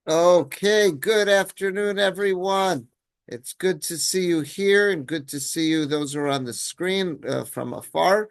Okay, good afternoon, everyone. It's good to see you here and good to see you, those who are on the screen from afar.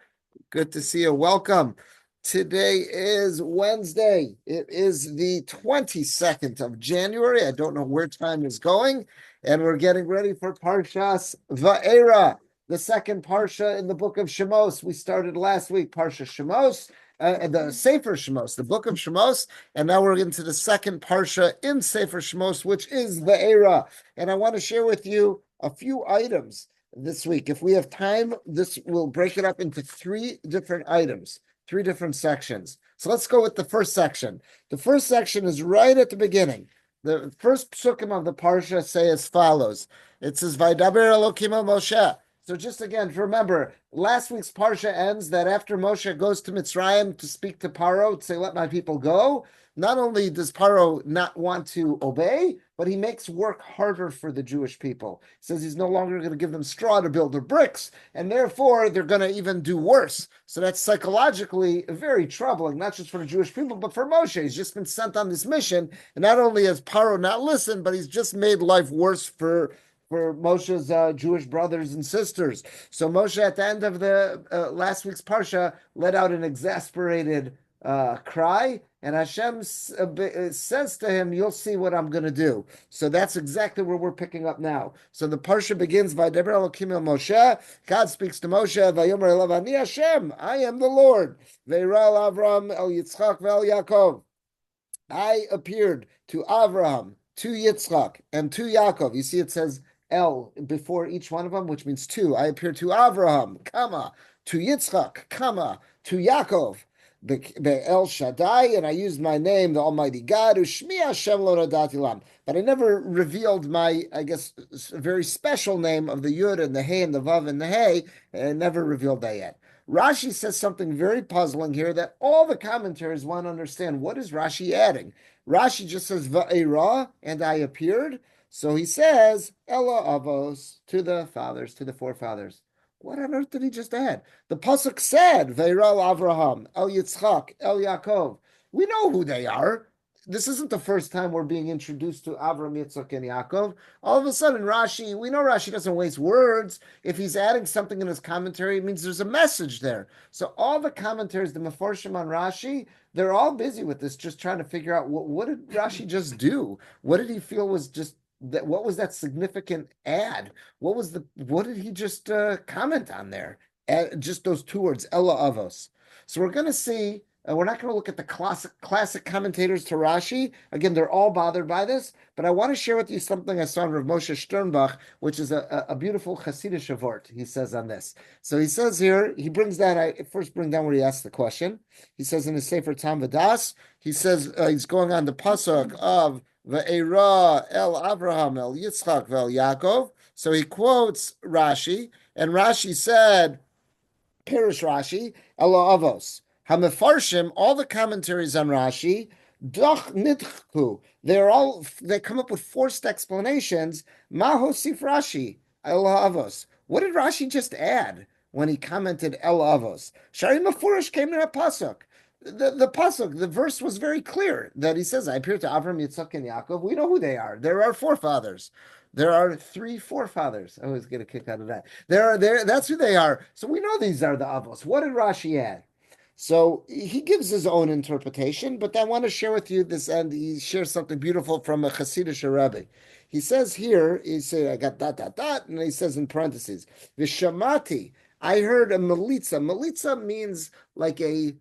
Good to see you. Welcome. Today is Wednesday. It is the 22nd of January. I don't know where time is going, and we're getting ready for Parshas Va'era, the second Parsha in the book of Shemos. We started last week, Parsha Shemos, the Sefer Shemos, the book of Shemos, and now we're into the second Parsha in Sefer Shemos, which is Va'era. And I want to share with you a few items this week. If we have time, this will break it up into three different items, three different sections. So let's go with the first section. The first section is right at the beginning. The first psukim of the parsha say as follows. It says, "Vaydaber Elokim el Moshe." So just again, remember, last week's parsha ends that after Moshe goes to Mitzrayim to speak to Paro, to say, "Let my people go," not only does Paro not want to obey, but he makes work harder for the Jewish people. He says he's no longer going to give them straw to build their bricks, and therefore they're going to even do worse. So that's psychologically very troubling, not just for the Jewish people, but for Moshe. He's just been sent on this mission, and not only has Paro not listened, but he's just made life worse for Moshe's Jewish brothers and sisters. So Moshe, at the end of the last week's parsha, let out an exasperated cry, and Hashem says to him, "You'll see what I'm going to do." So that's exactly where we're picking up now. So the parsha begins, "Vaydaber Elokim el Moshe." God speaks to Moshe, "Vayomer elav ani Hashem, I am the Lord." Ve'ira el Avram el Yitzchak ve'el Yaakov. I appeared to Avraham, to Yitzchak, and to Yaakov. You see, it says El before each one of them, which means two. I appeared to Avraham, comma, to Yitzchak, comma, to Yaakov, the El Shaddai, and I used my name, the Almighty God, Ushmi Hashem lo nadati lam. But I never revealed my, I guess, very special name of the Yud and the Hey and the Vav and the Hey, and never revealed that yet. Rashi says something very puzzling here that all the commentaries want to understand. What is Rashi adding? Rashi just says Va'era, and I appeared. So he says Ella Avos, to the fathers, to the forefathers. What on earth did he just add? The pasuk said Va'era el Avraham, El Yitzchak, El Yaakov. We know who they are. This isn't the first time we're being introduced to Avram, Yitzchak, and Yaakov. All of a sudden, Rashi, we know Rashi doesn't waste words. If he's adding something in his commentary, it means there's a message there. So all the commentaries, the Meforshim on Rashi, they're all busy with this, just trying to figure out what did Rashi just do? What did he feel was just that? What was that significant ad? What did he just comment on there? Just those two words, Ella Avos. So we're going to see. We're not going to look at the classic commentators to Rashi. Again, they're all bothered by this, but I want to share with you something I saw in Rav Moshe Sternbach, which is a beautiful Hasidic vort, he says on this. So he says here, he brings down, I first bring down where he asks the question. He says in his Sefer Tam Vadas, he says he's going on the pasuk of Ve'era el Avraham el Yitzchak vel Yaakov. So he quotes Rashi, and Rashi said, Pirish Rashi, Elo Avos. Hamefarshim, all the commentaries on Rashi, doch nidchu. They come up with forced explanations. Mahosif Rashi, El Avos. What did Rashi just add when he commented El Avos? Shari Mefurish came in a pasuk. The pasuk, the verse was very clear that he says, "I appear to Avram, Yitzchak, and Yaakov." We know who they are. They're our forefathers. There are three forefathers. I always get a kick out of that. There. That's who they are. So we know these are the Avos. What did Rashi add? So he gives his own interpretation, but I want to share with you this, and he shares something beautiful from a Hasidic Rabbi. He says here, he said, I got dot, dot, dot, and he says in parentheses, Vishamati, I heard a melitza. Melitza means like a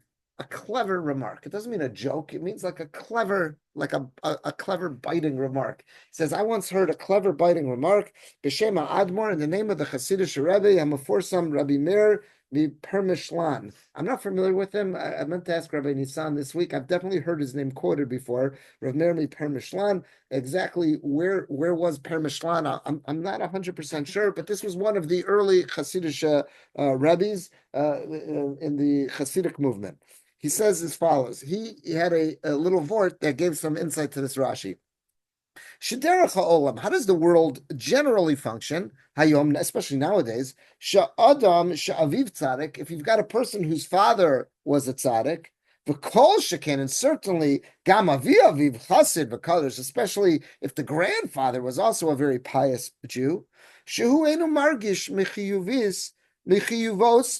clever remark. It doesn't mean a joke. It means like a clever, like a clever biting remark. He says, I once heard a clever biting remark, B'Shema Admor, in the name of the Hasidic Rebbe, I'm a forsam Rabbi Meir, the Permishlan. I'm not familiar with him. I meant to ask Rabbi Nissan this week. I've definitely heard his name quoted before. Rav Meir Permishlan. Exactly where was Permishlan? I'm not 100% sure, but this was one of the early Hasidic rabbis in the Hasidic movement. He says as follows. He had a little vort that gave some insight to this Rashi. Shederach ha'olam, how does the world generally function? Hayom, especially nowadays. Sha'adam sha'aviv tzaddik, if you've got a person whose father was a tzaddik, V'kol sheken, and certainly gam avi aviv chassid v'kadosh, especially if the grandfather was also a very pious Jew. Shehu enu margish mechiyuvos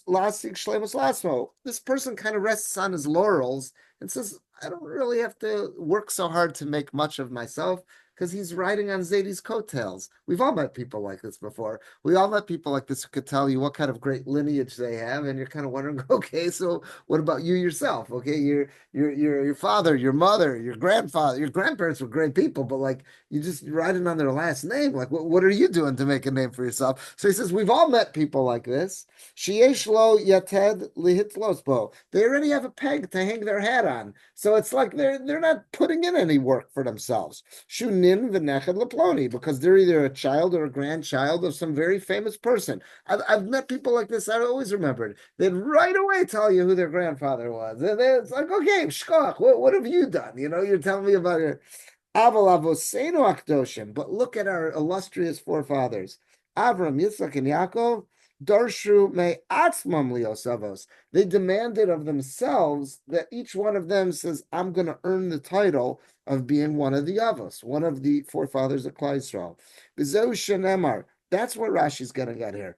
lasig shlemus lasmo. This person kind of rests on his laurels and says, I don't really have to work so hard to make much of myself, because he's riding on Zayd's coattails. We've all met people like this before. We all met people like this who could tell you what kind of great lineage they have, and you're kind of wondering, okay, so what about you yourself? Okay, your father, your mother, your grandfather, your grandparents were great people, but like you're just riding on their last name. Like, what are you doing to make a name for yourself? So he says, we've all met people like this. Sheyesh lo yated lihitlos. They already have a peg to hang their hat on. So it's like they're not putting in any work for themselves. Shunin v'nechad leploni, because they're either a child or a grandchild of some very famous person. I've met people like this. I always remembered. They'd right away tell you who their grandfather was. And it's like, okay, shkoch, what have you done? You know, you're telling me about your Aval avosenu akdoshim. But look at our illustrious forefathers. Avram, Yitzchak, and Yaakov. Darshu me atzmam liosavos. They demanded of themselves that each one of them says, I'm going to earn the title of being one of the Avos, one of the forefathers of Klal Yisrael. B'zeu shenemar. That's what Rashi's going to get here.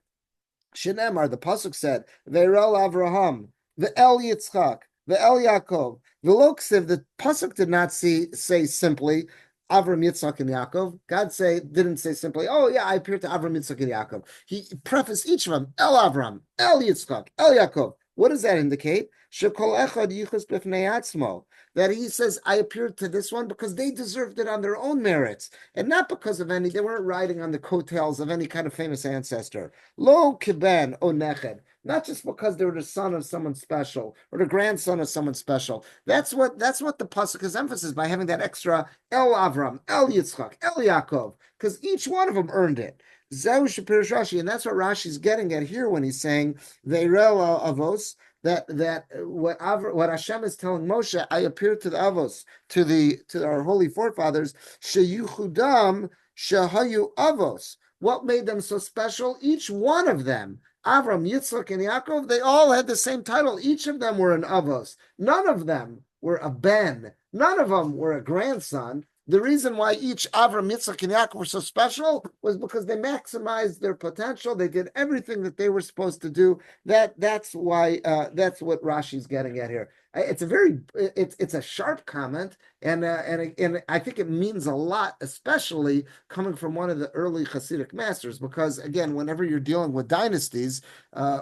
Shenemar, the pasuk said, Ve'erel Avraham, Ve'el Yitzchak, Ve'el Yaakov. V'loksiv, the pasuk did not say simply, Avram, Yitzchak, and Yaakov. God didn't say simply, oh yeah, I appeared to Avram, Yitzchak, and Yaakov. He prefaced each of them, El Avram, El Yitzchak, El Yaakov. What does that indicate? Shekol echad yichus b'fnei atzmo. That he says, I appeared to this one because they deserved it on their own merits, and not because of they weren't riding on the coattails of any kind of famous ancestor. Lo kiben o neched. Not just because they were the son of someone special or the grandson of someone special. That's what the pasuk is emphasis by having that extra El Avram, El Yitzchak, El Yaakov, because each one of them earned it. Zeu shepirish Rashi, and that's what Rashi's getting at here when he's saying Ve'irel avos. That what Hashem is telling Moshe, I appeared to the avos, to our holy forefathers, sheyuchudam shehayu avos. What made them so special? Each one of them, Avram, Yitzchak, and Yaakov, they all had the same title. Each of them were an avos. None of them were a ben. None of them were a grandson. The reason why each Avram, Yitzchak, and Yaakov were so special was because they maximized their potential. They did everything that they were supposed to do. That's why that's what Rashi's getting at here. It's a sharp comment, and I think it means a lot, especially coming from one of the early Hasidic masters. Because again, whenever you're dealing with dynasties,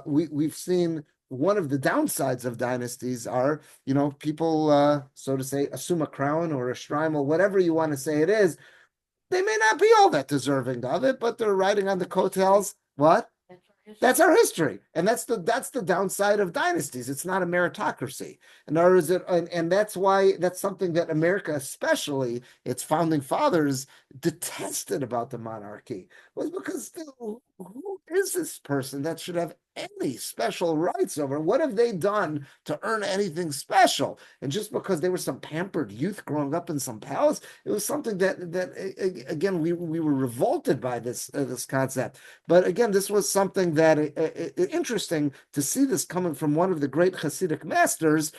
we've seen one of the downsides of dynasties are, people, so to say, assume a crown or a shtreimel, whatever you want to say it is. They may not be all that deserving of it, but they're riding on the coattails. What? That's our history, and that's the downside of dynasties. It's not a meritocracy, and that's why that's something that America, especially its founding fathers, detested about the monarchy, was because who is this person that should have any special rights over? What have they done to earn anything special? And just because they were some pampered youth growing up in some palace, it was something that again we were revolted by this concept. But again, this was something that interesting to see this coming from one of the great Hasidic masters.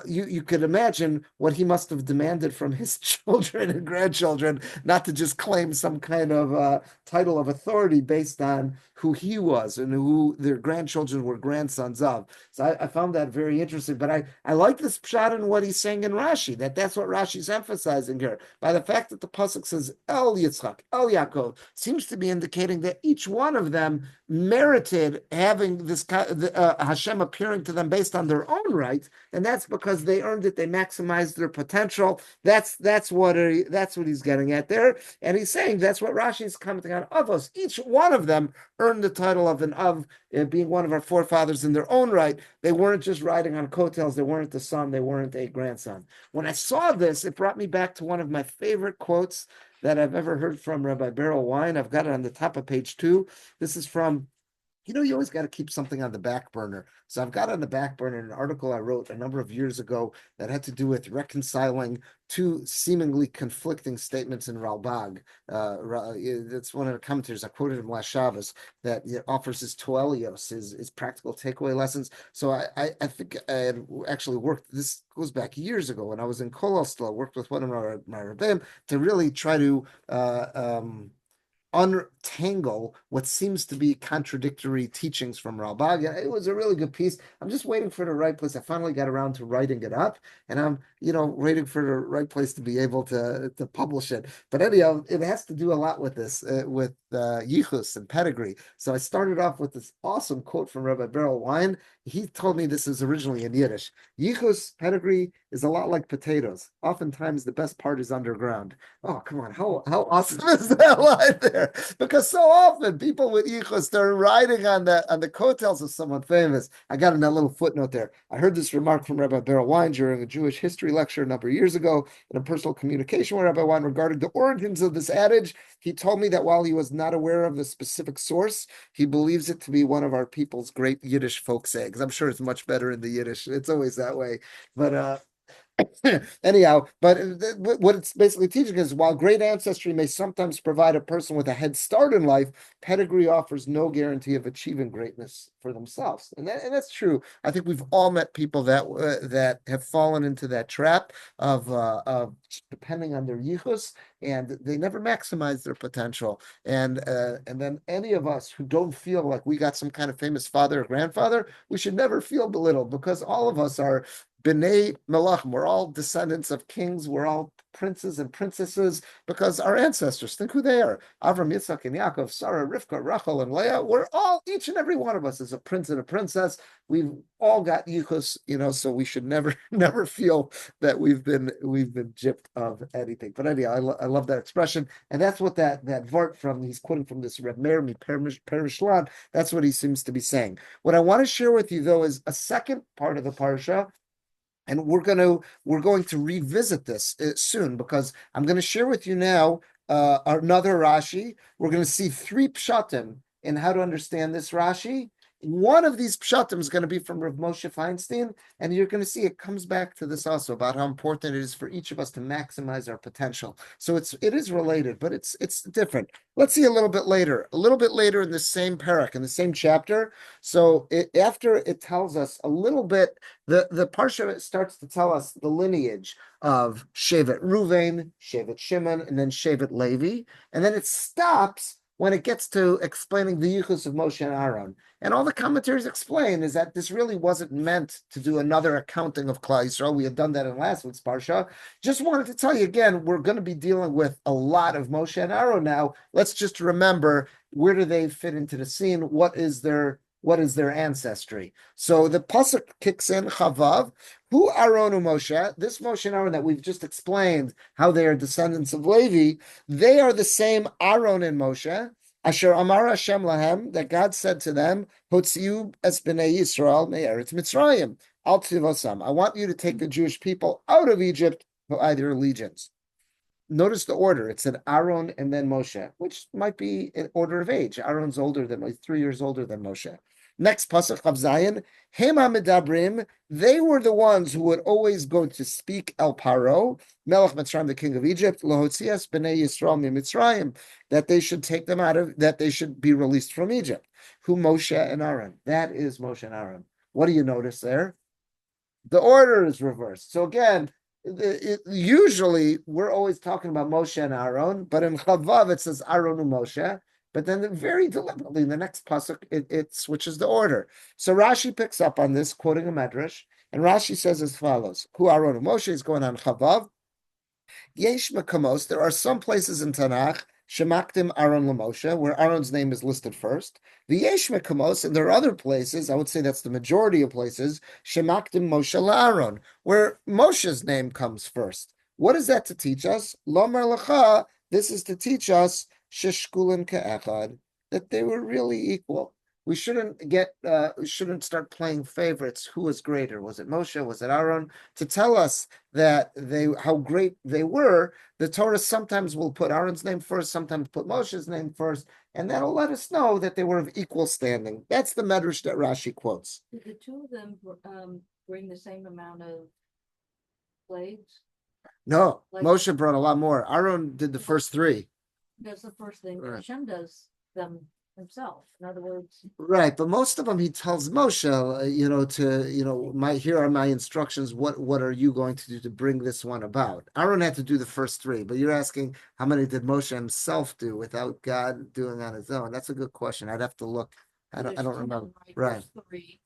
You could imagine what he must have demanded from his children and grandchildren, not to just claim some kind of title of authority based on who he was and who their grandchildren were grandsons of. So I found that very interesting. But I like this pshat in what he's saying in Rashi, that's what Rashi's emphasizing here. By the fact that the pasuk says El Yitzchak, El Yaakov, seems to be indicating that each one of them merited having this Hashem appearing to them based on their own right, and that's because they earned it. They maximized their potential. That's what he's getting at there, and he's saying that's what Rashi is commenting on. Avos, each one of them earned the title of being one of our forefathers in their own right. They weren't just riding on coattails. They weren't the son. They weren't a grandson. When I saw this, it brought me back to one of my favorite quotes that I've ever heard from Rabbi Beryl Wine. I've got it on the top of page 2. This is from You always got to keep something on the back burner. So I've got on the back burner an article I wrote a number of years ago that had to do with reconciling two seemingly conflicting statements in Ralbag. That's one of the commentators. I quoted him last Shabbos that offers his toelios, his practical takeaway lessons. So I think I had actually worked. This goes back years ago when I was in Kolal still. I worked with one of my Rabbeim to really try to untangle what seems to be contradictory teachings from Ralbag. It was a really good piece. I'm just waiting for the right place. I finally got around to writing it up, and I'm, waiting for the right place to be able to publish it. But anyhow, it has to do a lot with this, with yichus and pedigree. So I started off with this awesome quote from Rabbi Beryl Wein. He told me this is originally in Yiddish. Yichus, pedigree, is a lot like potatoes. Oftentimes, the best part is underground. Oh, come on. How awesome is that line there? Because so often people with yichus, they're riding on the coattails of someone famous. I got in that little footnote there. I heard this remark from Rabbi Beryl Wein during a Jewish history lecture a number of years ago in a personal communication with Rabbi Wein regarding the origins of this adage. He told me that while he was not aware of the specific source, he believes it to be one of our people's great Yiddish folk sayings. I'm sure it's much better in the Yiddish. It's always that way. But anyhow, but what it's basically teaching is while great ancestry may sometimes provide a person with a head start in life, pedigree offers no guarantee of achieving greatness for themselves, and that's true. I think we've all met people that have fallen into that trap of depending on their yichus, and they never maximize their potential. And then any of us who don't feel like we got some kind of famous father or grandfather, we should never feel belittled because all of us are B'nai Melachim. We're all descendants of kings. We're all princes and princesses because our ancestors, think who they are. Avram, Yitzchak, and Yaakov, Sarah, Rivka, Rachel, and Leah. We're all, each and every one of us is a prince and a princess. We've all got yichus, so we should never feel that we've been gypped of anything. But anyhow, I love that expression. And that's what that vart he's quoting from this Reb Meir Perishlan, that's what he seems to be saying. What I want to share with you, though, is a second part of the parsha, and we're going to revisit this soon because I'm going to share with you now another Rashi. We're going to see three pshatim in how to understand this Rashi. One of these pshatim is going to be from Rav Moshe Feinstein, and you're going to see it comes back to this also about how important it is for each of us to maximize our potential. So it is related, but it's different. Let's see a little bit later in the same parak, in the same chapter. So after it tells us a little bit, the parsha starts to tell us the lineage of Shevet Ruvain, Shevet Shimon, and then Shevet Levi, and then it stops when it gets to explaining the yichus of Moshe and Aaron. And all the commentaries explain is that this really wasn't meant to do another accounting of Klal Yisrael. We had done that in last week's Parsha. Just wanted to tell you again, we're going to be dealing with a lot of Moshe and Aaron now. Let's just remember, where do they fit into the scene? What is their ancestry? So the pasuk kicks in, Chavav, who Aaron and Moshe, this Moshe and Aaron that we've just explained how they are descendants of Levi, they are the same Aaron and Moshe, Asher Amar Hashem Lahem, that God said to them, Hotziu es b'nei Yisrael me'eretz Mitzrayim, al tivosam. I want you to take the Jewish people out of Egypt by their allegiance. Notice the order. It said Aaron and then Moshe, which might be in order of age. Aaron's older than, like 3 years older than Moshe. Next pasuk of Zayin, Hema Medabrim, they were the ones who would always go to speak El Paro, Melech Mitzrayim, the king of Egypt, Lohotzias b'nei Yisrael Mitzrayim, that they should take them that they should be released from Egypt. Who Moshe and Aaron. That is Moshe and Aaron. What do you notice there? The order is reversed. So again, usually we're always talking about Moshe and Aaron, but in Chavav it says Aaron and Moshe. But then very deliberately, in the next pasuk, it switches the order. So Rashi picks up on this, quoting a medrash, and Rashi says as follows: Who Aaron and Moshe is going on Chavav. Yesh Makamos, there are some places in Tanakh, Shemaktim Aaron LaMoshe, where Aaron's name is listed first. The Yesh Makamos, and there are other places, I would say that's the majority of places, Shemaktim Moshe LaAaron, where Moshe's name comes first. What is that to teach us? Lomar Lacha, this is to teach us Sheshkulim Ke'echad, that they were really equal. we shouldn't start playing favorites. Who was greater? Was it Moshe? Was it Aaron? To tell us that how great they were, the Torah sometimes will put Aaron's name first, sometimes put Moshe's name first, and that'll let us know that they were of equal standing. That's the medrash that Rashi quotes. Did the two of them bring the same amount of plagues? No, Moshe brought a lot more. Aaron did the first three. That's the first thing. Right. Hashem does them himself. In other words, right. But most of them, he tells Moshe, here are my instructions. What are you going to do to bring this one about? Aaron had to do the first three, but you're asking how many did Moshe himself do without God doing on his own? That's a good question. I'd have to look. I don't remember. Right. Three.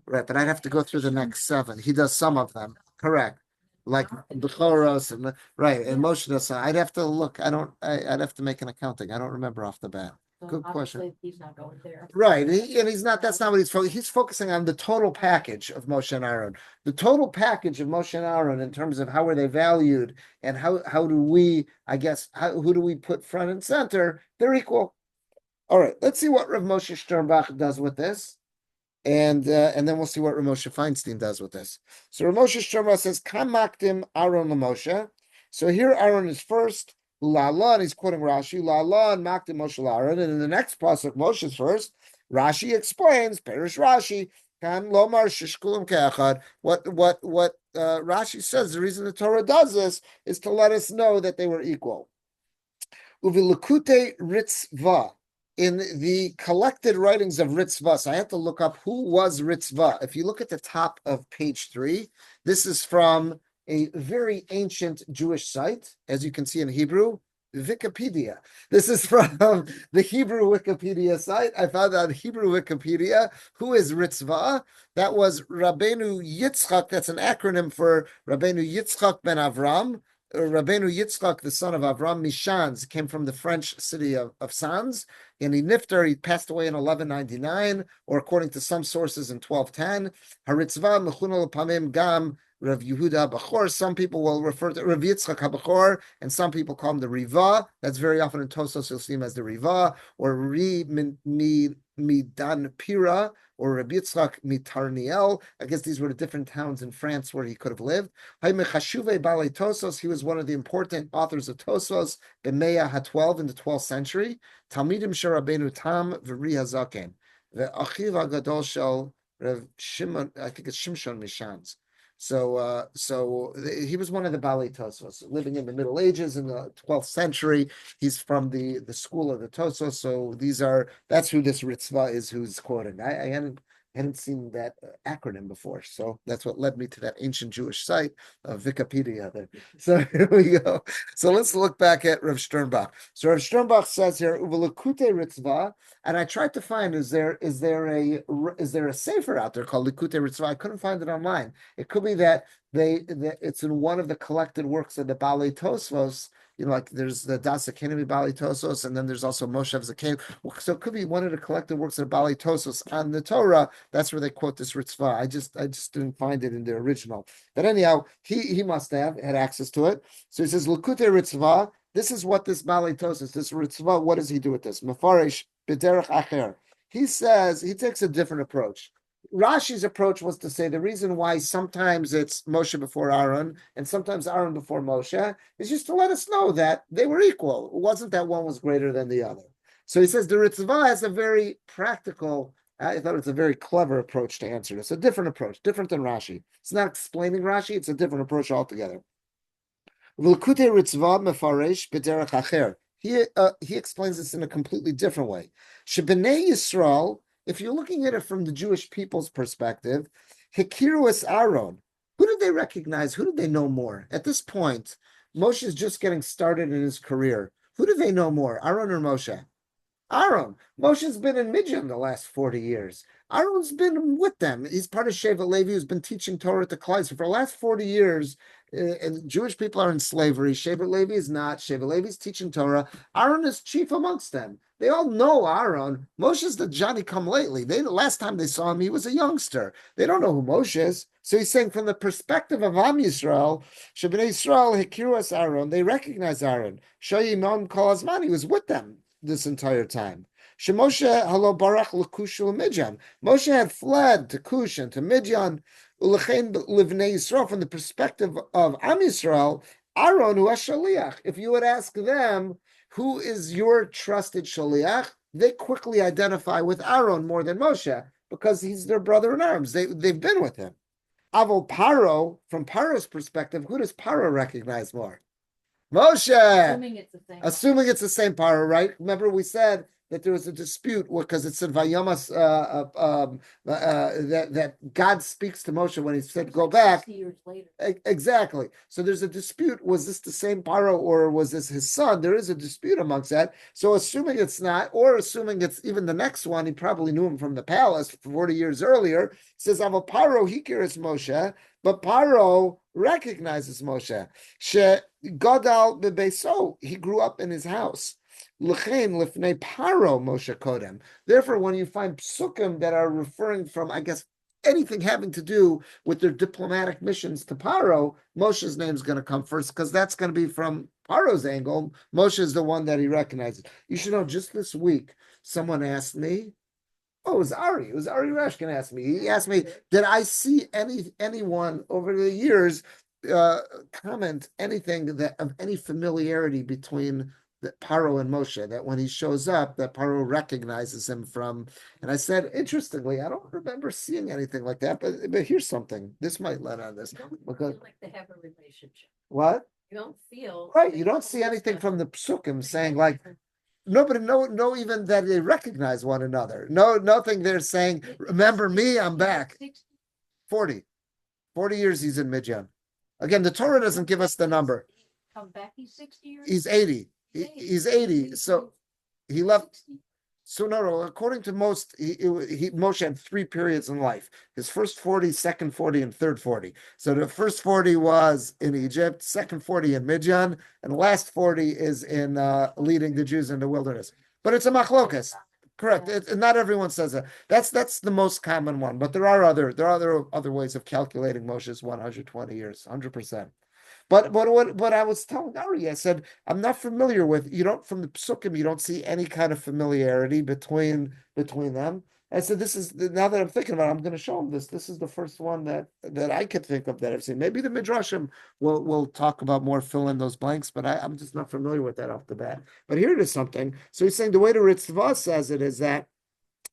Right, but I'd have to go through the next seven. He does some of them. Correct. Like Bechoros and right, and Moshe does. I'd have to look. I'd have to make an accounting. I don't remember off the bat. Good question. He's not going there. Right, and he's not. That's not what he's focusing. He's focusing on the total package of Moshe and Aaron. The total package of Moshe and Aaron in terms of how are they valued and how do we? I guess who do we put front and center? They're equal. All right, let's see what Rav Moshe Sternbach does with this. And then we'll see what Rav Moshe Feinstein does with this. So Rav Moshe Sternbach says, Kam makdim Aaron Moshe. So here Aaron is first, La'ala, and he's quoting Rashi, La'ala and makdim Moshe Aaron. And in the next pasuk, Moshe's first. Rashi explains, Perish Rashi, Kan Lomar Shishkulim Ke'achad. What Rashi says, the reason the Torah does this is to let us know that they were equal. Uvilukute Ritzva. In the collected writings of Ritzva, so I have to look up who was Ritzva. If you look at the top of page 3, this is from a very ancient Jewish site, as you can see in Hebrew, Wikipedia. This is from the Hebrew Wikipedia site. I found on Hebrew Wikipedia who is Ritzva. That was Rabbeinu Yitzchak. That's an acronym for Rabbeinu Yitzchak ben Avram. Rabbeinu Yitzchak, the son of Avram Mishans, came from the French city of Sens, and he passed away in 1199, or according to some sources in 1210. Haritzva mechuna lepamim gam Rav Yehuda Bachor. Some people will refer to Rav Yitzchak HaBachor, and some people call him the Riva. That's very often in Tosos you'll see him as the Riva, or Ri Midan Pira, or Rabbi Yitzchak Mitarniel. I guess these were the different towns in France where he could have lived. He was one of the important authors of Tosos, B'meya HaTwelve in the 12th century. Talmidim Sherabeinu Tam V'ri HaZaken. The Akiva Gadol Shel Rav Shimon, I think it's Shimshon Mishans. So he was one of the Balei Tosos, living in the Middle Ages in the 12th century. He's from the school of the Tosos. So that's who this Ritzva is, who's quoting. I hadn't seen that acronym before, so that's what led me to that ancient Jewish site of Wikipedia. There. So here we go. So let's look back at Rav Sternbach. So Rav Sternbach says here, "Uvelukute Ritzva," and I tried to find is there a sefer out there called Likute Ritzva? I couldn't find it online. It could be that it's in one of the collected works of the Balei Tosfos. Like there's the Das Akemi Balei Tosos, and then there's also Moshe Zaken. So it could be one of the collected works of the Balei Tosos on the Torah. That's where they quote this Ritzvah. I just didn't find it in the original. But anyhow, he must have had access to it. So he says, L'kute Ritzvah. This is what this Balei Tosos, this Ritzvah, what does he do with this? Mefaresh b'derech acher. He says, he takes a different approach. Rashi's approach was to say the reason why sometimes it's Moshe before Aaron and sometimes Aaron before Moshe is just to let us know that they were equal. It wasn't that one was greater than the other. So he says the Ritzvah has a very practical, I thought it's a very clever approach to answer this. A different approach, different than Rashi. It's not explaining Rashi, it's a different approach altogether. V'lkutei Ritzvah mefaresh b'derech acher. He explains this in a completely different way. Shebnei Yisrael, if you're looking at it from the Jewish people's perspective, Hikiru es Aaron. Who did they recognize? Who did they know more? At this point, Moshe is just getting started in his career. Who do they know more, Aaron or Moshe? Aaron. Moshe's been in Midian the last 40 years. Aaron's been with them. He's part of Shevet Levi, who's been teaching Torah to Klai. So for the last 40 years, and Jewish people are in slavery. Shevet Levi is not. Shevet Levi is teaching Torah. Aaron is chief amongst them. They all know Aaron. Moshe's the Johnny come lately. The last time they saw him, he was a youngster. They don't know who Moshe is. So he's saying from the perspective of Am Yisrael, Shebnei Yisrael Hikiru es Aaron. They recognize Aaron. Shoyi Nom Kol Hazman. He was with them this entire time. Shemoshe halo barach l'Kush u'Midyan. Moshe had fled to Cush and to Midyan. U'lechein livnei Yisrael, from the perspective of Am Yisrael, Aaron hu shaliach. If you would ask them, who is your trusted shaliach, they quickly identify with Aaron more than Moshe because he's their brother in arms. They've been with him. Avol Paro, from Paro's perspective, who does Paro recognize more? Moshe. Assuming it's the same Paro, right? Remember we said that there was a dispute because it said Vayomas that God speaks to Moshe when he said go back. 60 years later. Exactly. So there's a dispute. Was this the same Paro or was this his son? There is a dispute amongst that. So assuming it's not, or assuming it's even the next one, he probably knew him from the palace 40 years earlier. Says Avo Paro Hikir Moshe, but Paro recognizes Moshe. She Godal bebeso, he grew up in his house. L'chein lifnei Paro Moshe Kodem. Therefore, when you find psukim that are referring from, I guess, anything having to do with their diplomatic missions to Paro, Moshe's name is going to come first because that's going to be from Paro's angle. Moshe is the one that he recognizes. You should know, just this week, someone asked me, oh, it was Ari. It was Ari Rashkin asked me. He asked me, did I see anyone over the years comment anything that of any familiarity between Paro and Moshe, that when he shows up, that Paro recognizes him from, and I said, interestingly, I don't remember seeing anything like that, but here's something. This might let on this. You don't Because, feel like they have a relationship. what? You don't feel Right, you don't see anything from the psukim saying like, nobody, no, even that they recognize one another. No, nothing they're saying, remember me, I'm back. 40 years he's in Midyan. Again, the Torah doesn't give us the number. Come back, he's 60 years. He's 80. He's 80. So he left. So no, according to most, Moshe had 3 periods in life. His first 40, second 40, and third 40. So the first 40 was in Egypt, second 40 in Midyan, and the last 40 is in leading the Jews in the wilderness. But it's a machlokas. Correct. Not everyone says that. That's the most common one. But there are other ways of calculating Moshe's 120 years, 100%. But what I was telling Ari, I said, I'm not familiar with, you don't, from the psukim, you don't see any kind of familiarity between them. I said, this is, now that I'm thinking about it, I'm going to show him this. This is the first one that I could think of that I've seen. Maybe the Midrashim will talk about more, fill in those blanks, but I'm just not familiar with that off the bat. But here it is something. So he's saying the way the Ritzvah says it is that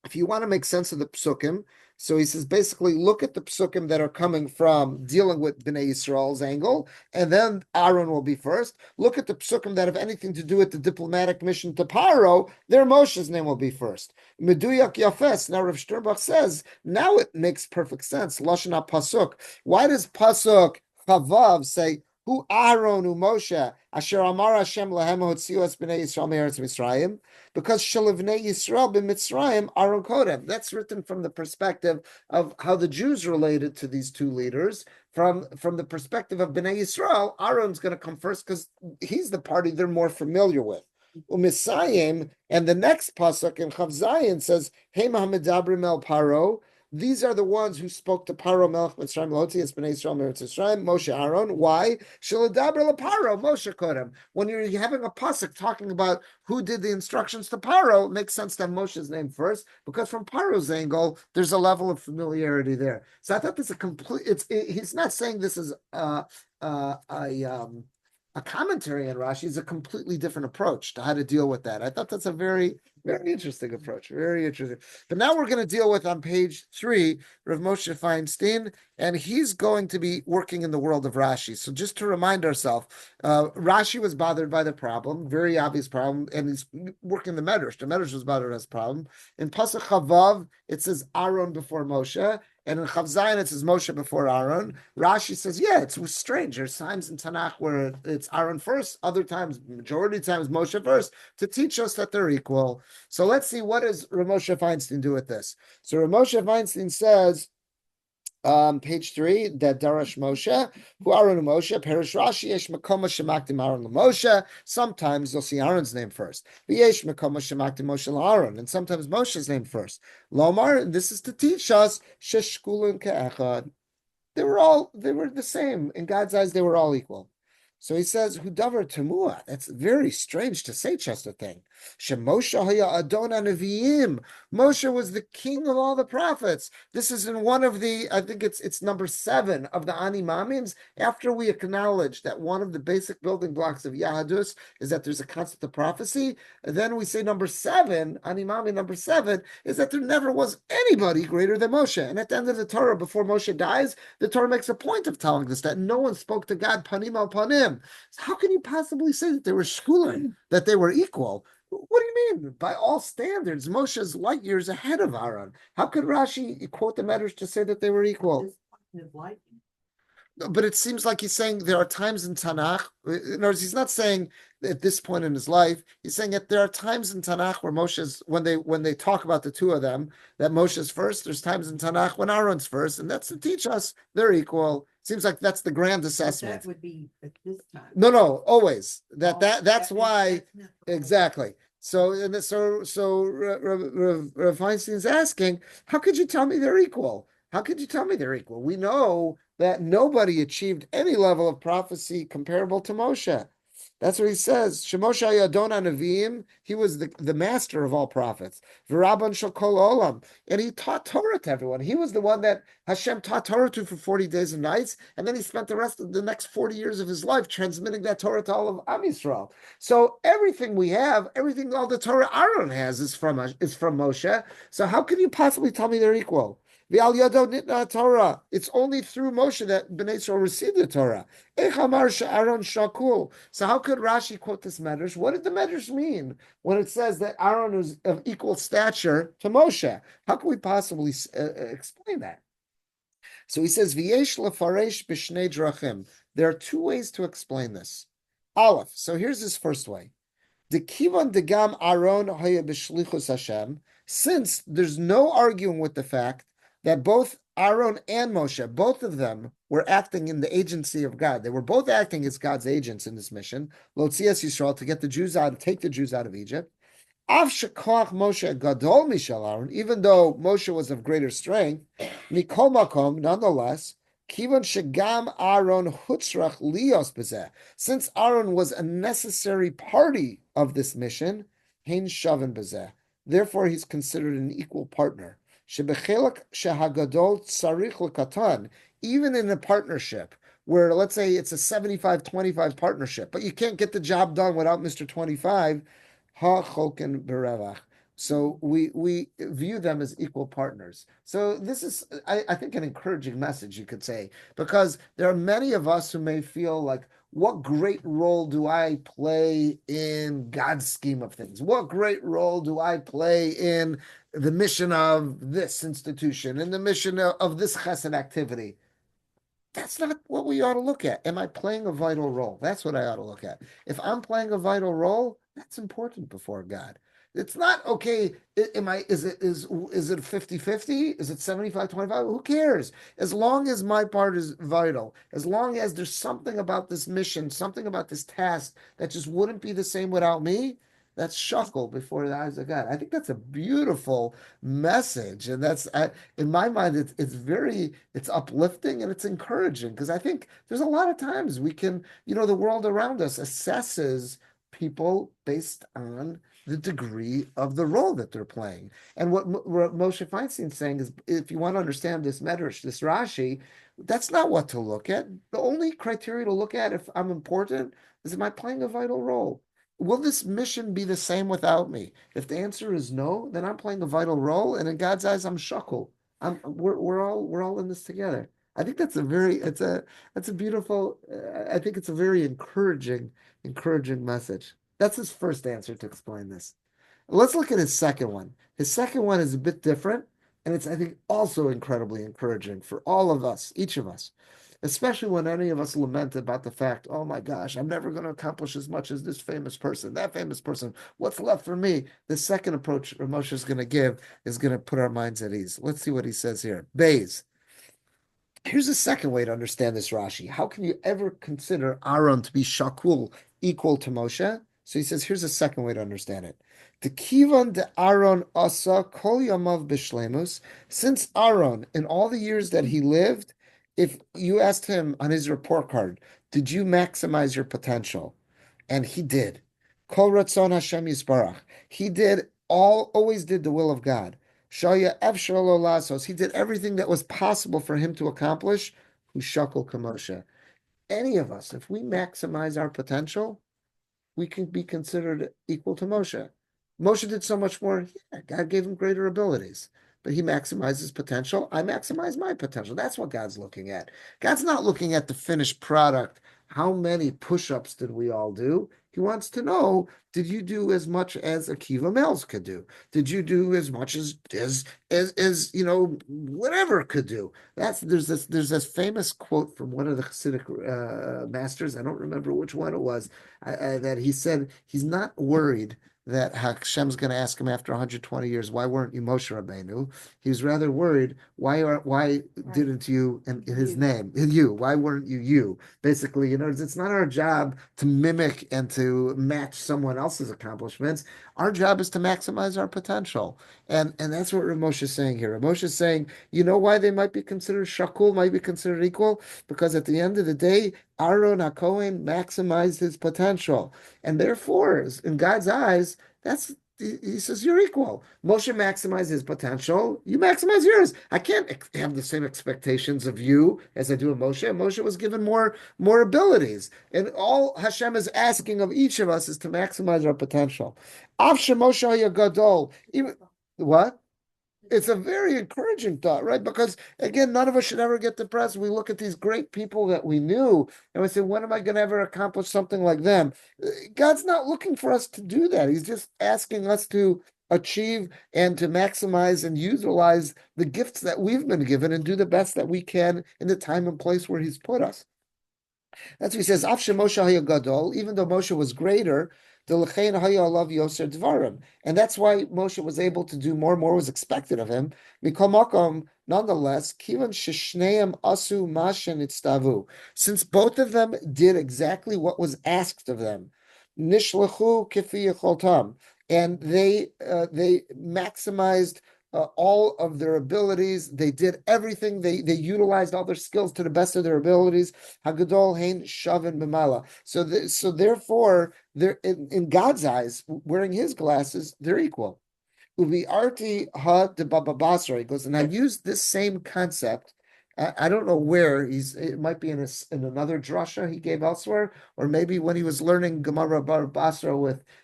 if you want to make sense of the psukim, so he says basically look at the psukim that are coming from dealing with Bnei Yisrael's angle, and then Aaron will be first. Look at the psukim that have anything to do with the diplomatic mission to Paro, their Moshe's name will be first. Meduyak Yafes. Now Rav Sternbach says, now it makes perfect sense. Lashon pasuk. Why does pasuk Chavav say, Hu Aaron Hu Moshe, Asher Amar Hashem Lahem Hotziu Es Bnei Yisrael Me'eretz Mitzrayim, because Shalivnei Yisrael b'Mitzrayim Aaron Kodem. That's written from the perspective of how the Jews related to these two leaders. From the perspective of Bnei Yisrael, Aaron's going to come first because he's the party they're more familiar with. Umisayim, and the next pasuk in Chav Zayin says, Hey Mahamedabrim El Paro. These are the ones who spoke to Paro Melech Mitzrayim Loti Es Bnei Yisrael Meretz Mitzrayim Moshe Aaron. Why? Sheledaber LeParo Moshe Kodem. When you're having a pasuk talking about who did the instructions to Paro, it makes sense to have Moshe's name first because from Paro's angle, there's a level of familiarity there. So I thought this is a complete. He's not saying this is a commentary on Rashi. It's a completely different approach to how to deal with that. I thought that's a very, very interesting approach. Very interesting. But now we're going to deal with, on page 3, Rav Moshe Feinstein, and he's going to be working in the world of Rashi. So just to remind ourselves, Rashi was bothered by the problem, very obvious problem, and he's working the Medrash. The Medrash was bothered by this problem. In Pasuk Chavav, it says Aaron before Moshe, and in Chav Zayin, it says Moshe before Aaron. Rashi says, yeah, it's strange. There's times in Tanakh where it's Aaron first, other times, majority of times, Moshe first, to teach us that they're equal. So let's see, what does Rav Moshe Feinstein do with this? So Rav Moshe Feinstein says, page 3, that Darash Moshe, who Aaron Moshe, Perish Rashi, Yesh Makoma Shemaktim Aaron Moshe. Sometimes you'll see Aaron's name first. Yesh Makoma Shemaktim Moshe Aaron, and sometimes Moshe's name first. Lomar, and this is to teach us, Sheshkulun Ke'echad. They were the same. In God's eyes, they were all equal. So he says, Hudavar Tamua. That's very strange to say such a thing. Shemoshe haya Adon Nevi'im. Moshe was the king of all the prophets. This is in one of the, I think it's number 7 of the Ani Mamims. After we acknowledge that one of the basic building blocks of Yahadus is that there's a concept of prophecy, and then we say number 7, Ani Mami number 7, is that there never was anybody greater than Moshe. And at the end of the Torah, before Moshe dies, the Torah makes a point of telling us that no one spoke to God panim al panim. So how can you possibly say that they were shkulim, that they were equal? What do you mean? By all standards, Moshe's light years ahead of Aaron. How could Rashi quote the Medrash to say that they were equal? But it seems like he's saying there are times in Tanakh. In other words, he's not saying at this point in his life. He's saying that there are times in Tanakh where Moshe's, when they talk about the two of them, that Moshe's first. There's times in Tanakh when Aaron's first, and that's to teach us they're equal. Seems like that's the grand assessment. That would be at this time. No, always. That's That's why not- exactly. So Rav Feinstein's asking, how could you tell me they're equal? How could you tell me they're equal? We know that nobody achieved any level of prophecy comparable to Moshe. That's what he says. Shemoshe Adon Nevi'im. He was the master of all prophets. V'Rabban shel kol olam, and he taught Torah to everyone. He was the one that Hashem taught Torah to for 40 days and nights, and then he spent the rest of the next 40 years of his life transmitting that Torah to all of Am Yisrael. So everything we have, everything all the Torah Aaron has is from Moshe. So how can you possibly tell me they're equal? Torah. It's only through Moshe that Bnei Israel received the Torah. So how could Rashi quote this Medrash? What did the Medrash mean when it says that Aaron was of equal stature to Moshe? How can we possibly explain that? So he says, V'yesh lefaresh b'shnei drachim. There are 2 ways to explain this. Aleph. So here's his first way. Dekivan degam Aaron haya b'shlichus Hashem. Since there's no arguing with the fact that both Aaron and Moshe, both of them were acting in the agency of God. They were both acting as God's agents in this mission, Lotzias Yisrael, to get the Jews out, to take the Jews out of Egypt. Av shekoach Moshe gadol mishal Aaron, even though Moshe was of greater strength, mikol makom, nonetheless, kivan shegam Aaron hutzrach lios bezeh. Since Aaron was a necessary party of this mission, hein shaven bezeh. Therefore, he's considered an equal partner. Shebechelak shehagadol tzarich lekatan, even in a partnership where, let's say, it's a 75-25 partnership, but you can't get the job done without Mr. 25, ha cholken berevach. So we view them as equal partners. So this is, I think, an encouraging message, you could say, because there are many of us who may feel like, what great role do I play in God's scheme of things? What great role do I play in the mission of this institution and the mission of this chesed activity? That's not what we ought to look at. Am I playing a vital role? That's what I ought to look at. If I'm playing a vital role, that's important before God. It's not, okay, is it 50-50? Is it 75-25? Who cares? As long as my part is vital, as long as there's something about this mission, something about this task that just wouldn't be the same without me, that's shackle before the eyes of God. I think that's a beautiful message. And that's, in my mind, it's uplifting and it's encouraging, because I think there's a lot of times we can, the world around us assesses people based on the degree of the role that they're playing. And what Moshe Feinstein's saying is, if you want to understand this Medrash, this Rashi, that's not what to look at. The only criteria to look at if I'm important is, am I playing a vital role? Will this mission be the same without me? If the answer is no, then I'm playing a vital role, and in God's eyes, I'm shackle. We're all in this together. I think that's a beautiful. I think it's a very encouraging message. That's his first answer to explain this. Let's look at his second one. His second one is a bit different, and it's, I think, also incredibly encouraging for all of us, each of us, especially when any of us lament about the fact, oh my gosh, I'm never going to accomplish as much as this famous person, that famous person. What's left for me? The second approach Moshe is going to give is going to put our minds at ease. Let's see what he says here. Bays. Here's a second way to understand this Rashi. How can you ever consider Aaron to be shakul, equal to Moshe? So he says, here's a second way to understand it. The kivan de Aaron asa kol yamav b'shlemus. Since Aaron, in all the years that he lived, if you asked him on his report card, Did you maximize your potential? And he did. Kol Ratzon Hashem Yisbarach. He did always did the will of God. Shaya Efshar Lo Lasos. He did everything that was possible for him to accomplish. Hushakol Kamosha. Any of us, if we maximize our potential, we can be considered equal to Moshe. Moshe did so much more. Yeah, God gave him greater abilities, but he maximized his potential. I maximize my potential. That's what God's looking at. God's not looking at the finished product. How many push-ups did we all do? He wants to know, did you do as much as Akiva males could do? Did you do as much as whatever could do? There's this famous quote from one of the Hasidic masters. I don't remember which one it was, that he said he's not worried that Hashem's going to ask him after 120 years, why weren't you Moshe Rabbeinu? He was rather worried, why didn't you, in his name, you, why weren't you? Basically, it's not our job to mimic and to match someone else's accomplishments. Our job is to maximize our potential. And that's what Moshe is saying here. Moshe is saying, you know why they might be considered shakul, might be considered equal? Because at the end of the day, Aaron HaKohen maximized his potential. And therefore, in God's eyes, he says you're equal. Moshe maximized his potential. You maximize yours. I can't have the same expectations of you as I do of Moshe. Moshe was given more abilities. And all Hashem is asking of each of us is to maximize our potential. Avshe Moshe Gadol. What? It's a very encouraging thought, right? Because again, none of us should ever get depressed. We look at these great people that we knew and we say, when am I going to ever accomplish something like them? God's not looking for us to do that. He's just asking us to achieve and to maximize and utilize the gifts that we've been given and do the best that we can in the time and place where he's put us. That's what he says, Af Moshe Gadol, even though Moshe was greater, and that's why Moshe was able to do more was expected of him. Nonetheless, since both of them did exactly what was asked of them, and they maximized all of their abilities. They did everything. They utilized all their skills to the best of their abilities. Hagadol hein shavin b'mala. So therefore, they're in God's eyes, wearing his glasses, they're equal. Ubi arti ha de Baba Basra. He goes, and I used this same concept. I don't know where it might be in another drasha he gave elsewhere, or maybe when he was learning Gemara Bar Basra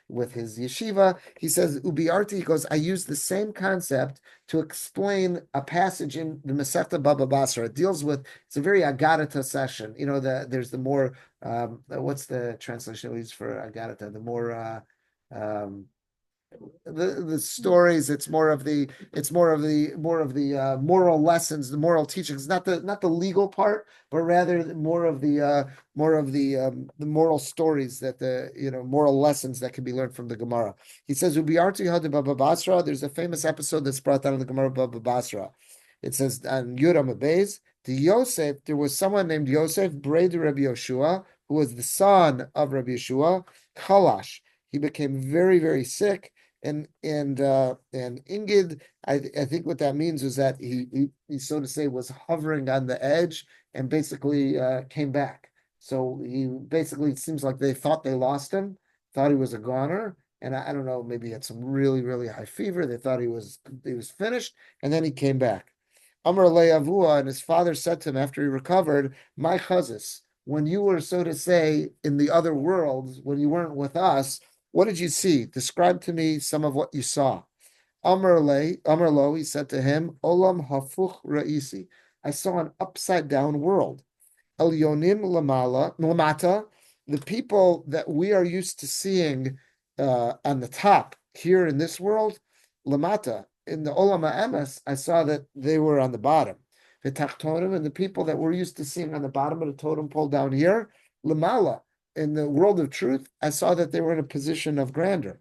with his yeshiva. He says Ubiarti. He goes, I used the same concept to explain a passage in the Masechta Baba Basra. It deals with, it's a very agadata session. There's the more what's the translation we use for agadata? The more the stories. It's more of the moral lessons, the moral teachings, not the legal part, but rather more of the moral stories, that the moral lessons that can be learned from the Gemara. He says Ubiarti had Baba Basra. There's a famous episode that's brought down in the Gemara Baba Basra. It says on Yuram Abayz, to Yosef, there was someone named Yosef, Brei Rabbi Yeshua, who was the son of Rabbi Yeshua, Kalash. He became very, very sick. And Ingid, I think what that means is that he so to say was hovering on the edge and basically came back. So he basically, it seems like they thought they lost him, thought he was a goner, and I don't know, maybe he had some really, really high fever. They thought he was finished, and then he came back. Amar Le'avua, and his father said to him after he recovered, my chazis, when you were, so to say, in the other world, when you weren't with us, what did you see? Describe to me some of what you saw. Amar Lo, he said to him, Olam hafuch ra'isi. I saw an upside down world. Elyonim lamata, the people that we are used to seeing on the top here in this world, lamata. In the Olam ha'emes, I saw that they were on the bottom. The tachtonim, and the people that we're used to seeing on the bottom of the totem pole down here, lamala. In the world of truth, I saw that they were in a position of grandeur.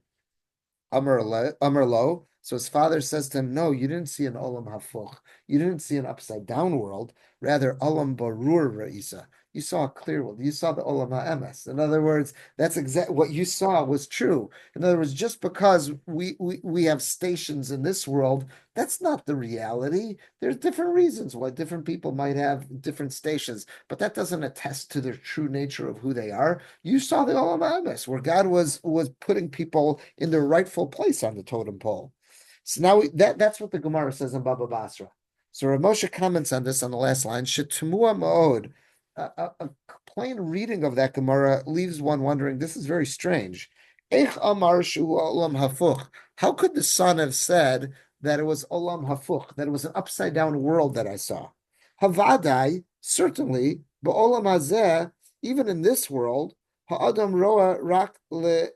Amar Lo. So his father says to him, no, you didn't see an olam hafuch. You didn't see an upside down world. Rather, olam barur ra'isa. you saw a clear world. You saw the Olam HaEmes. In other words, that's exactly what you saw was true. In other words, just because we have stations in this world, that's not the reality. There's different reasons why different people might have different stations, but that doesn't attest to their true nature of who they are. You saw the Olam HaEmes, where God was putting people in their rightful place on the totem pole. So now that's what the Gemara says in Baba Basra. So Rav Moshe comments on this on the last line. Shetumua ma'od. A plain reading of that Gemara leaves one wondering, this is very strange. Eich amar shu olam hafuch. How could the son have said that it was olam hafuch, that it was an upside down world that I saw? Havadai, certainly, ba'olam hazeh, even in this world, ha'adam roa rak le'enayim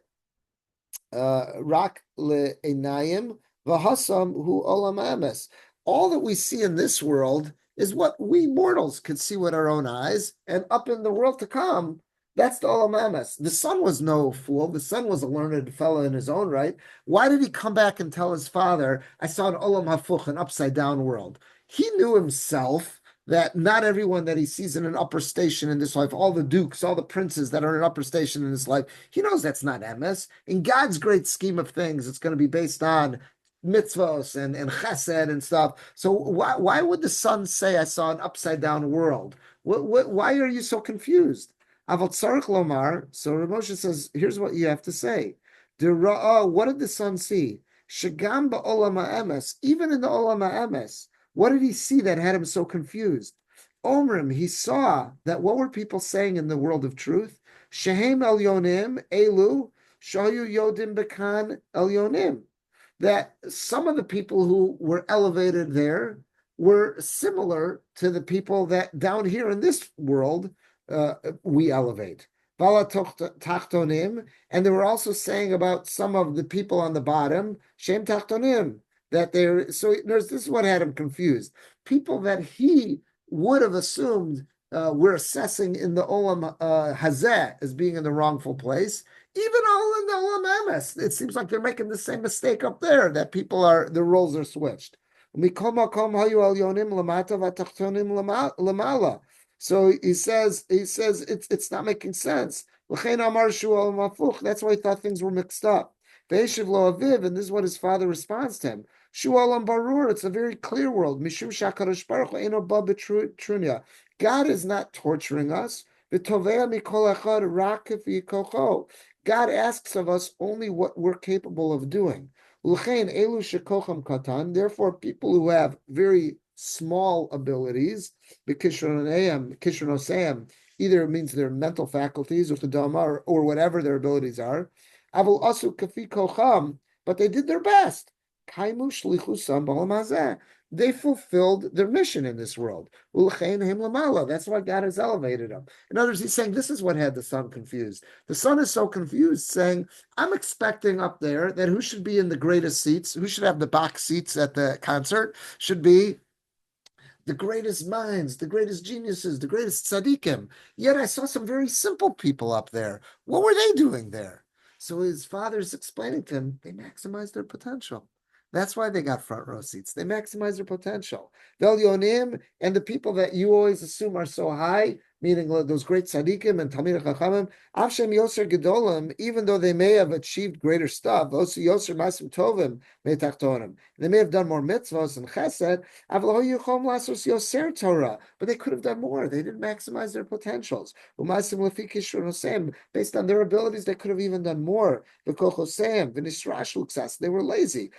v'hasam hu olam ames. All that we see in this world is what we mortals could see with our own eyes, and up in the world to come, that's the olam ames. The son was no fool. The son was a learned fellow in his own right. Why did he come back and tell his father, I saw an olam hafuch, an upside down world? He knew himself that not everyone that he sees in an upper station in this life, all the dukes, all the princes that are in an upper station in this life, he knows that's not emes. In God's great scheme of things, it's going to be based on mitzvos and chesed and stuff. So why would the son say, I saw an upside down world? Why are you so confused? Aval tzarich lomar. So Rav Moshe says, here's what you have to say. What did the son see? Shagam ba'olam ha'emes. Even in the olam ha'emes, what did he see that had him so confused? Omrim, he saw that what were people saying in the world of truth? Shehem elyonim elu shayu yodim bekan elyonim. That some of the people who were elevated there were similar to the people that down here in this world we elevate. Vala tachtonim, and they were also saying about some of the people on the bottom, shem tachtonim, that they're, so this is what had him confused. People that he would have assumed we're assessing in the olam hazeh as being in the wrongful place, even all in the olam emes, it seems like they're making the same mistake up there, that people are, the roles are switched. So he says it's not making sense. That's why he thought things were mixed up. And this is what his father responds to him. It's a very clear world. God is not torturing us. God asks of us only what we're capable of doing. Therefore, people who have very small abilities, either it means their mental faculties or whatever their abilities are, but they did their best. They fulfilled their mission in this world. That's why God has elevated them. In other words, he's saying this is what had the son confused. The son is so confused, saying, I'm expecting up there that who should be in the greatest seats, who should have the box seats at the concert, should be the greatest minds, the greatest geniuses, the greatest tzaddikim. Yet I saw some very simple people up there. What were they doing there? So his father's explaining to him, they maximize their potential. That's why they got front row seats. They maximize their potential. Velyonim, and the people that you always assume are so high, meaning those great tzaddikim and Talmidei Chachamim, Avshem Yoser Gedolim, even though they may have achieved greater stuff, Osu Yoser Masim Tovim Meitachtonim, they may have done more mitzvahs and chesed, Avlo Yuchom Lasos Yoser Torah, but they could have done more. They didn't maximize their potentials. Umasim Lefi Kishron Hosem, based on their abilities, they could have even done more. V'Koch Hosem, V'Nisrash Luksas, they were lazy.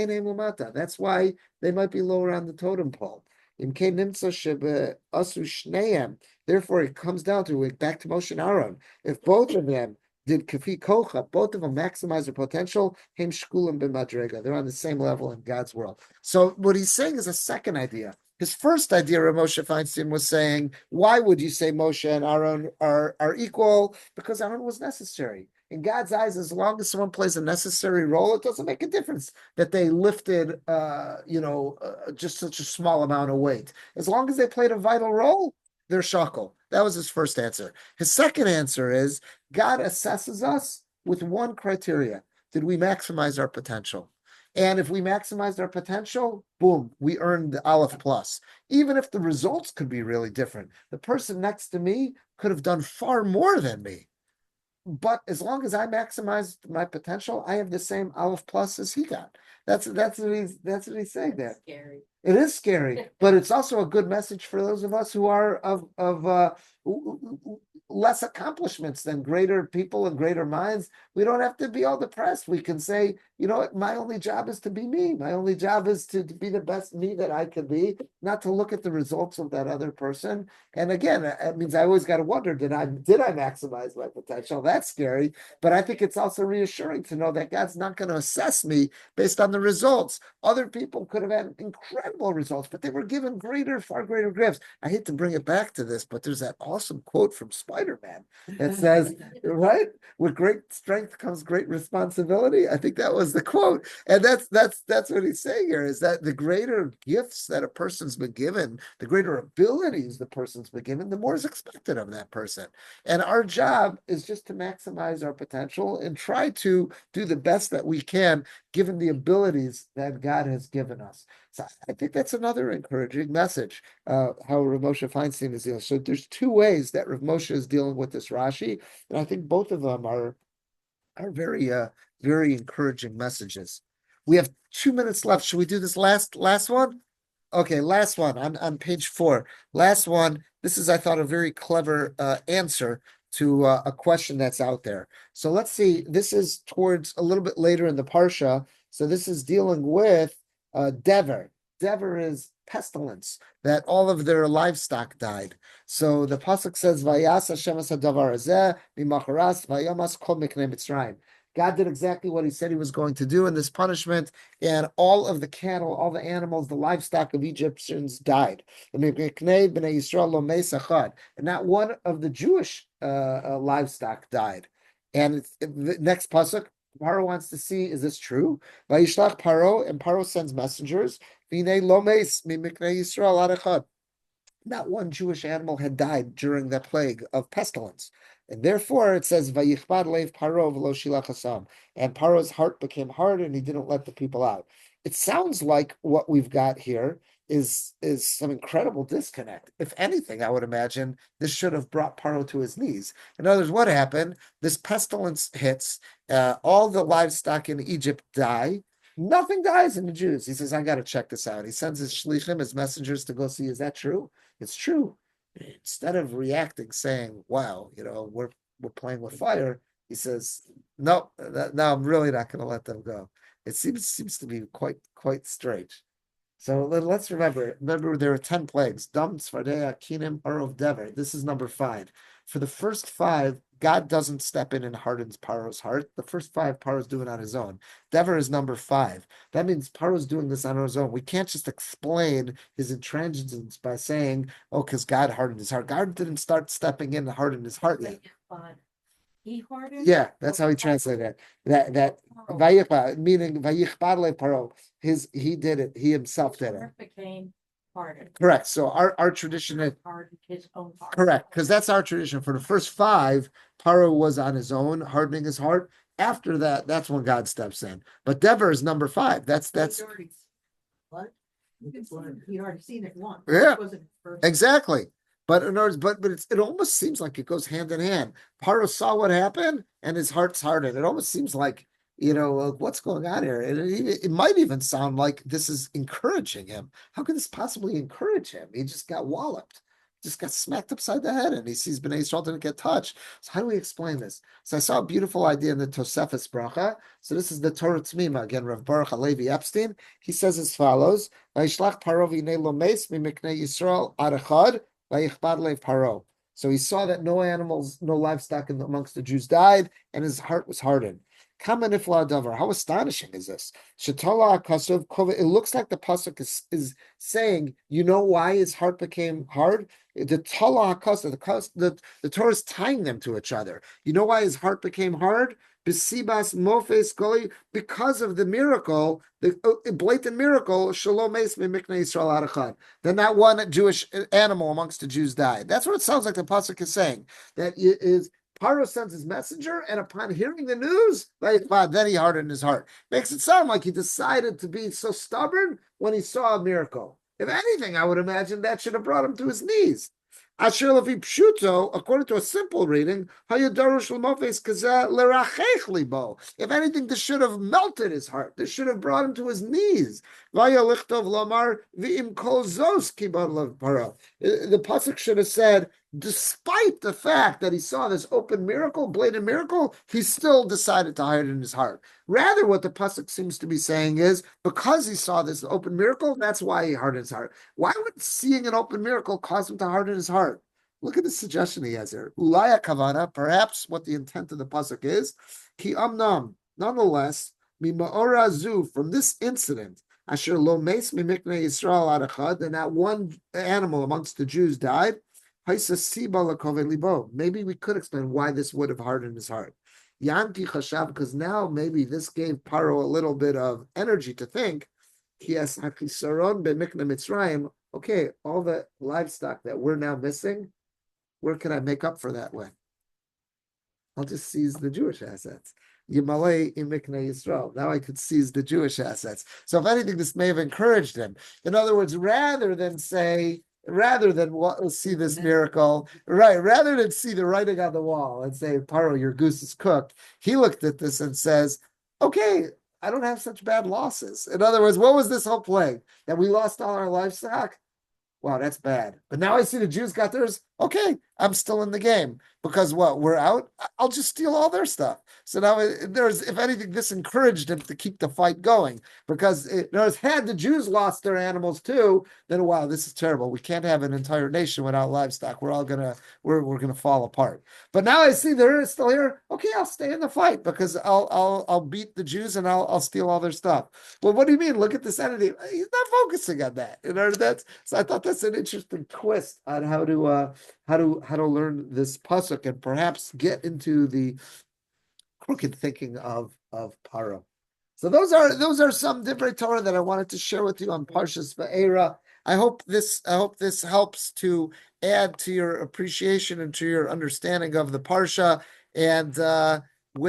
That's why they might be lower on the totem pole. Therefore, it comes down to back to Moshe and Aaron. If both of them did kafi kocha, both of them maximize their potential, heim shkulim b'madrega. They're on the same level in God's world. So what he's saying is a second idea. His first idea, Moshe Feinstein was saying, why would you say Moshe and Aaron are equal? Because Aaron was necessary. In God's eyes, as long as someone plays a necessary role, it doesn't make a difference that they lifted, just such a small amount of weight. As long as they played a vital role, they're shakel. That was his first answer. His second answer is God assesses us with one criteria. Did we maximize our potential? And if we maximized our potential, boom, we earned the Aleph plus. Even if the results could be really different, the person next to me could have done far more than me. But as long as I maximized my potential, I have the same Aleph plus as he got. That's what he's saying there. Scary. It is scary, but it's also a good message for those of us who are of less accomplishments than greater people and greater minds. We don't have to be all depressed. We can say, you know what, my only job is to be me. My only job is to be the best me that I can be, not to look at the results of that other person. And again, it means I always got to wonder, did I maximize my potential? That's scary. But I think it's also reassuring to know that God's not going to assess me based on the results. Other people could have had incredible results, but they were given far greater gifts. I hate to bring it back to this, but there's that awesome quote from Spider-Man that says, right, with great strength comes great responsibility. I think that was the quote. And that's what he's saying here, is that the greater gifts that a person's been given, the greater abilities the person's been given, the more is expected of that person. And our job is just to maximize our potential and try to do the best that we can, given the abilities that God has given us. So I think that's another encouraging message, how Rav Moshe Feinstein is dealing. So there's two ways that Rav Moshe is dealing with this Rashi, and I think both of them are very very encouraging messages. We have 2 minutes left. Should we do this last one? Okay, last one on page 4. Last one. This is, I thought, a very clever answer to a question that's out there. So let's see. This is towards a little bit later in the Parsha. So this is dealing with Dever. Dever is pestilence, that all of their livestock died. So the pasuk says, "Vayas Hashem es hadavar hazeh mimacharas vayamas kol miknei Mitzrayim." God did exactly what he said he was going to do in this punishment, and all of the cattle, all the animals, the livestock of Egyptians died. And not one of the Jewish livestock died. And the next pasuk, Paro wants to see, is this true? Vayishlach Paro, and Paro sends messengers. Not one Jewish animal had died during the plague of pestilence. And therefore it says, Vayichbad leiv Paro v'lo shilach hasam. And Paro's heart became hard and he didn't let the people out. It sounds like what we've got here is some incredible disconnect. If anything, I would imagine this should have brought Paro to his knees. In other words, what happened? This pestilence hits, all the livestock in Egypt die. Nothing dies in the Jews. He says, I got to check this out. He sends his shlichim, his messengers, to go see, is that true? It's true. Instead of reacting, saying, wow, we're playing with fire, he says, no, I'm really not going to let them go. It seems to be quite strange. So let's remember there are 10 plagues. Dam, Tzfardea, Kinim, Arov, Dever. This is number 5. For the first 5, God doesn't step in and hardens Paro's heart. The first 5, Paro's doing on his own. Dever is number 5. That means Paro's doing this on his own. We can't just explain his intransigence by saying, oh, because God hardened his heart. God didn't start stepping in and harden his heart yet. He hardened? Yeah, that's how he translated it. That Vayichbad, meaning Vayichbad le Paro. He did it. He himself did it. Became hardened. Correct. So our tradition is hardened his own heart. Correct, because that's our tradition. For the first 5, Paro was on his own, hardening his heart. After that, that's when God steps in. But Dever is number 5. That's What? He already seen it once. Yeah, exactly. But in other words, it almost seems like it goes hand in hand. Paro saw what happened, and his heart's hardened. It almost seems like, what's going on here? It might even sound like this is encouraging him. How could this possibly encourage him? He just got walloped, just got smacked upside the head, and he sees Bnei Yisrael didn't get touched. So how do we explain this? So I saw a beautiful idea in the Tosefes Bracha. So this is the Torah Tzmima, again, Rav Baruch Halevi Epstein. He says as follows, Vayishlach Paro v'inei lo meis mimiknei Yisrael ad echad. So he saw that no animals, no livestock amongst the Jews died, and his heart was hardened. How astonishing is this? It looks like the pasuk is saying, you know why his heart became hard? The Torah is tying them to each other. You know why his heart became hard? Because of the miracle, the blatant miracle, then not one Jewish animal amongst the Jews died. That's what it sounds like the pasuk is saying. That is Paro sends his messenger, and upon hearing the news, then he hardened his heart. Makes it sound like he decided to be so stubborn when he saw a miracle. If anything, I would imagine that should have brought him to his knees. Asher lefi pshuto, according to a simple reading, hayadarush l'mofes kazeh lerachech libo. If anything, this should have melted his heart. This should have brought him to his knees. Vaya lichtov lamar v'im kol zos kibad lev para. The pasuk should have said, despite the fact that he saw this open miracle, blatant miracle, he still decided to hide it in his heart. Rather, what the pasuk seems to be saying is, because he saw this open miracle, that's why he hardened his heart. Why would seeing an open miracle cause him to harden his heart? Look at the suggestion he has here. Ulaya kavana, perhaps what the intent of the pasuk is, ki amnam, nonetheless, mimaora zu, from this incident, asher lo meis mimikne Yisrael adachad, and that one animal amongst the Jews died. Maybe we could explain why this would have hardened his heart. Yanki chashav, because now maybe this gave Paro a little bit of energy to think. Okay, all the livestock that we're now missing, where can I make up for that with? I'll just seize the Jewish assets. Yimalei imikne Yisrael. Now I could seize the Jewish assets. So if anything, this may have encouraged him. In other words, rather than see this miracle, right? Rather than see the writing on the wall and say, Paro, your goose is cooked, he looked at this and says, okay, I don't have such bad losses. In other words, what was this whole plague? That we lost all our livestock? Wow, that's bad. But now I see the Jews got theirs. Okay, I'm still in the game. Because what? We're out? I'll just steal all their stuff. So now if anything, this encouraged him to keep the fight going. Because had the Jews lost their animals too, then wow, this is terrible. We can't have an entire nation without livestock. We're gonna fall apart. But now I see they're still here. Okay, I'll stay in the fight because I'll beat the Jews and I'll steal all their stuff. Well, what do you mean? Look at this entity. He's not focusing on that. So I thought that's an interesting twist on how to learn this pasuk and perhaps get into the crooked thinking of Paro. So those are some Divrei Torah that I wanted to share with you on Parshas Va'era. I hope this helps to add to your appreciation and to your understanding of the parsha. And